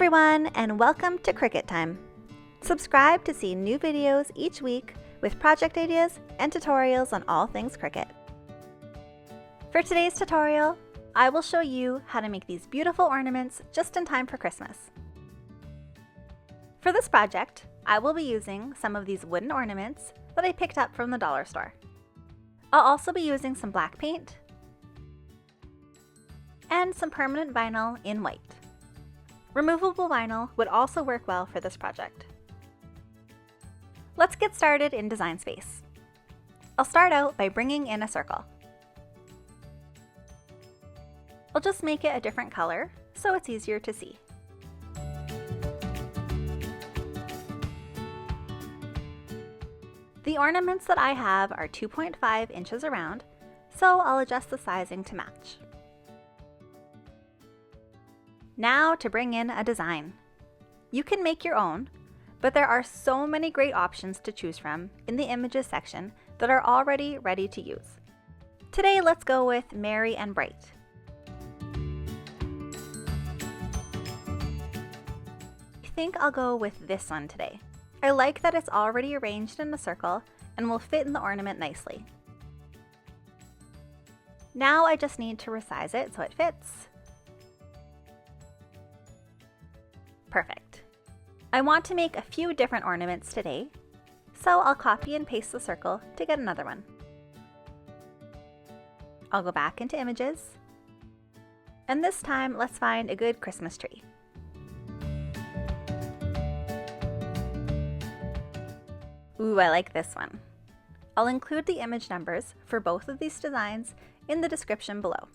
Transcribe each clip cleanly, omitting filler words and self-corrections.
everyone, and welcome to Cricut Time. Subscribe to see new videos each week with project ideas and tutorials on all things Cricut. For today's tutorial, I will show you how to make these beautiful ornaments just in time for Christmas. For this project, I will be using some of these wooden ornaments that I picked up from the dollar store. I'll also be using some black paint and some permanent vinyl in white. Removable vinyl would also work well for this project. Let's get started in Design Space. I'll start out by bringing in a circle. I'll just make it a different color so it's easier to see. The ornaments that I have are 2.5 inches around, so I'll adjust the sizing to match. Now to bring in a design. You can make your own, but there are so many great options to choose from in the images section that are already ready to use. Today, let's go with Merry and Bright. I think I'll go with this one today. I like that it's already arranged in a circle and will fit in the ornament nicely. Now I just need to resize it so it fits. Perfect. I want to make a few different ornaments today, so I'll copy and paste the circle to get another one. I'll go back into Images, and this time let's find a good Christmas tree. Ooh, I like this one. I'll include the image numbers for both of these designs in the description below.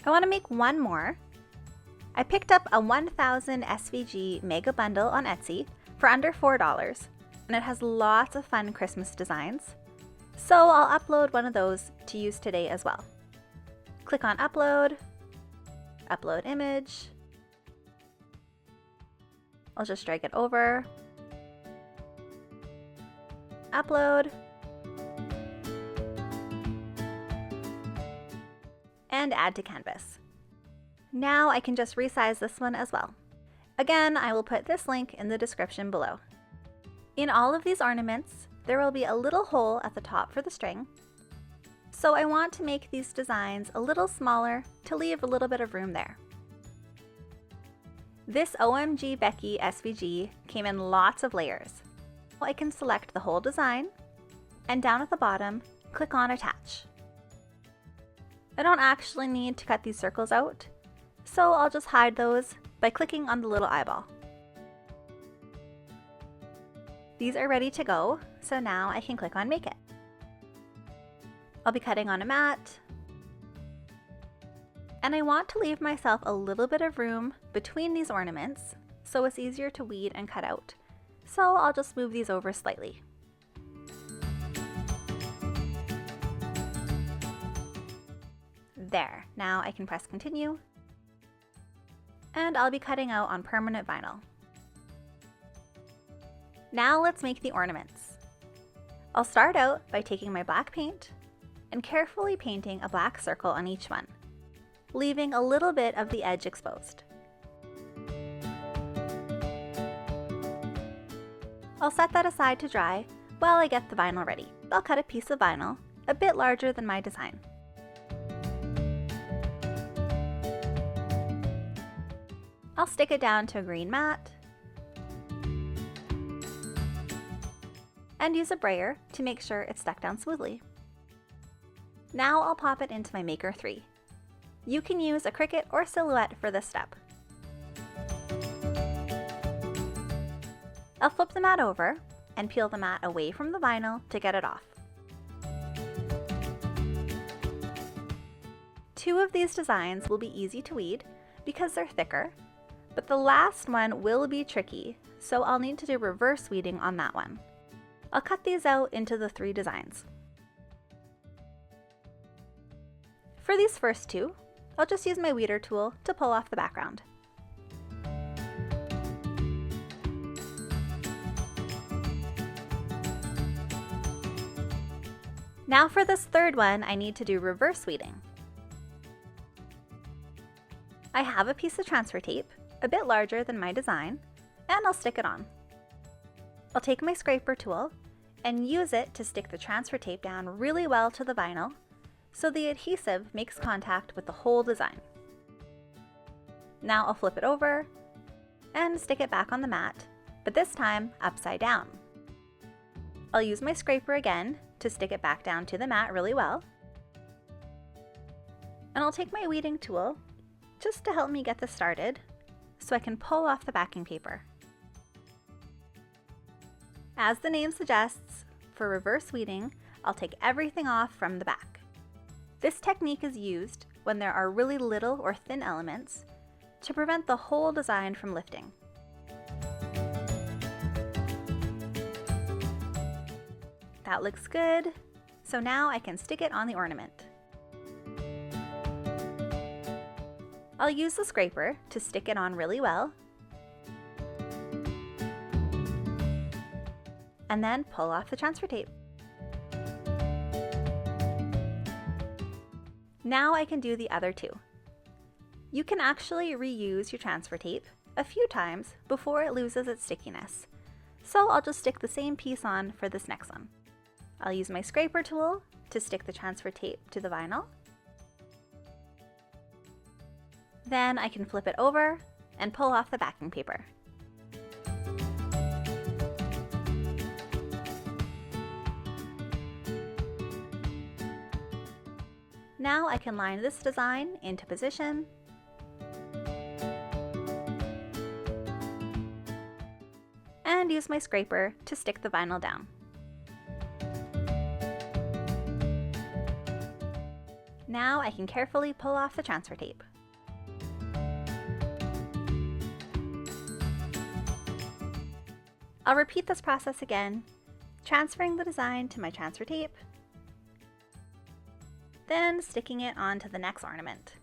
I want to make one more. I picked up a 1000 SVG mega bundle on Etsy for under $4, and it has lots of fun Christmas designs. So I'll upload one of those to use today as well. Click on Upload, Upload Image. I'll just drag it over, upload, and add to canvas. Now I can just resize this one as well. Again, I will put this link in the description below. In all of these ornaments, there will be a little hole at the top for the string, so I want to make these designs a little smaller to leave a little bit of room there. This OMG Becky SVG came in lots of layers. I can select the whole design, and down at the bottom, click on Attach. I don't actually need to cut these circles out, so I'll just hide those by clicking on the little eyeball. These are ready to go, so now I can click on Make It. I'll be cutting on a mat, and I want to leave myself a little bit of room between these ornaments so it's easier to weed and cut out. So I'll just move these over slightly. There, now I can press Continue, and I'll be cutting out on permanent vinyl. Now let's make the ornaments. I'll start out by taking my black paint and carefully painting a black circle on each one, leaving a little bit of the edge exposed. I'll set that aside to dry while I get the vinyl ready. I'll cut a piece of vinyl a bit larger than my design. I'll stick it down to a green mat and use a brayer to make sure it's stuck down smoothly. Now I'll pop it into my Maker 3. You can use a Cricut or Silhouette for this step. I'll flip the mat over and peel the mat away from the vinyl to get it off. Two of these designs will be easy to weed because they're thicker, but the last one will be tricky, so I'll need to do reverse weeding on that one. I'll cut these out into the 3 designs. For these first two, I'll just use my weeder tool to pull off the background. Now for this third one, I need to do reverse weeding. I have a piece of transfer tape, a bit larger than my design, and I'll stick it on. I'll take my scraper tool and use it to stick the transfer tape down really well to the vinyl so the adhesive makes contact with the whole design. Now I'll flip it over and stick it back on the mat, but this time upside down. I'll use my scraper again to stick it back down to the mat really well. And I'll take my weeding tool just to help me get this started so I can pull off the backing paper. As the name suggests, for reverse weeding, I'll take everything off from the back. This technique is used when there are really little or thin elements to prevent the whole design from lifting. That looks good, so now I can stick it on the ornament. I'll use the scraper to stick it on really well, and then pull off the transfer tape. Now I can do the other two. You can actually reuse your transfer tape a few times before it loses its stickiness, so I'll just stick the same piece on for this next one. I'll use my scraper tool to stick the transfer tape to the vinyl. Then I can flip it over and pull off the backing paper. Now I can line this design into position and use my scraper to stick the vinyl down. Now I can carefully pull off the transfer tape. I'll repeat this process again, transferring the design to my transfer tape, then sticking it onto the next ornament.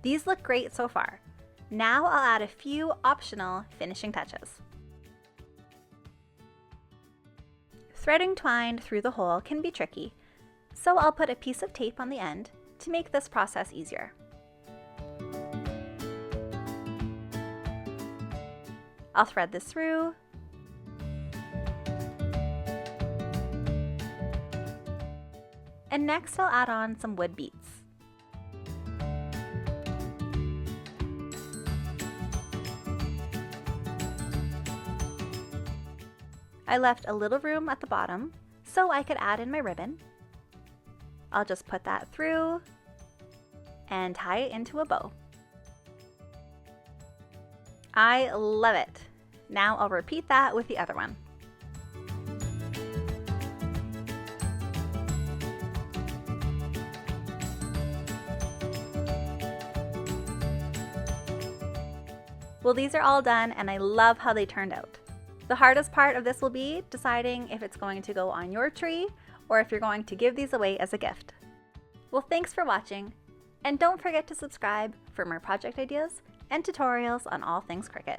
These look great so far. Now I'll add a few optional finishing touches. Threading twine through the hole can be tricky, so I'll put a piece of tape on the end to make this process easier. I'll thread this through, and next I'll add on some wood beads. I left a little room at the bottom so I could add in my ribbon. I'll just put that through and tie it into a bow. I love it. Now I'll repeat that with the other one. Well, these are all done and I love how they turned out. The hardest part of this will be deciding if it's going to go on your tree or if you're going to give these away as a gift. Well, thanks for watching, and don't forget to subscribe for more project ideas and tutorials on all things Cricut.